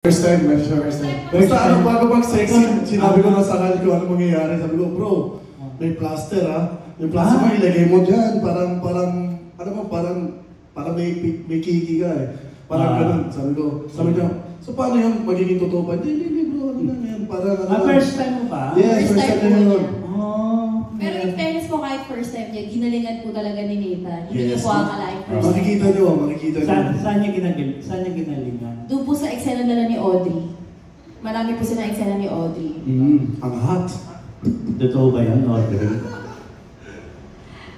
First time. Basta ano, bago mag-second, sinabi ko na sa kanya kung ano mangyayari. Sabi ko, bro, may plaster ha. Yung plaster mo, ilagay mo dyan. Parang may kiki ka eh. Parang ganun. Sabi ko, so paano yung magiging totoo pa? Hindi bro, ano lang yan. First time mo ba? Yeah, first time na yun. Pero in fairness po, kahit first time niya, ginalingan po talaga ni Nathan. Hindi niyo po akalain first time. Makikita niyo. Saan niya ginalingan? Doon po sa eksena nila ni Audrey. Marami po sila eksena ni Audrey. Ang hot. Totoo ba yan, Audrey?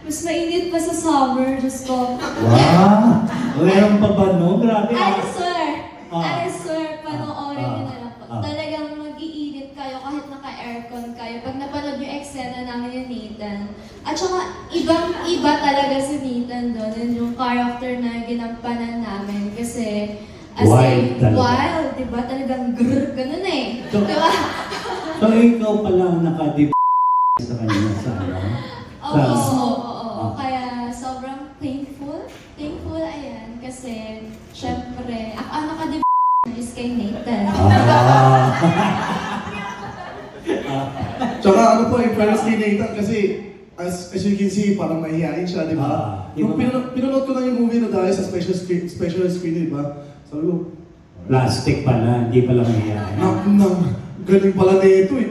Mas mainit pa sa summer, Diyos ko. Wow! Meron pa ba no? Grabe. Ay, sir, panoorin niyo na lang po. Talagang mag-iinit kayo kahit naka-aircon kayo. Pag napanood yung eksena namin ni Nathan. At saka, ibang-iba talaga si Nathan doon. And yung character na ginampanan namin. Kasi, wild, diba? Talagang grrr, ganun eh. Diba? So, ikaw pala ang naka-dip sa kanya, Sarah? Oo. Kaya sobrang thankful, ayan. Kasi, syempre, ang naka-dip is kay Nathan. Tsaka ano po, in fairness kay Nathan kasi as you can see, parang mahihain siya, di ba? Nung pinanood ko na yung movie na dahil sa special screen, di ba? Sabi ko, plastic pala, hindi pala mahihain. galing pala na ito eh.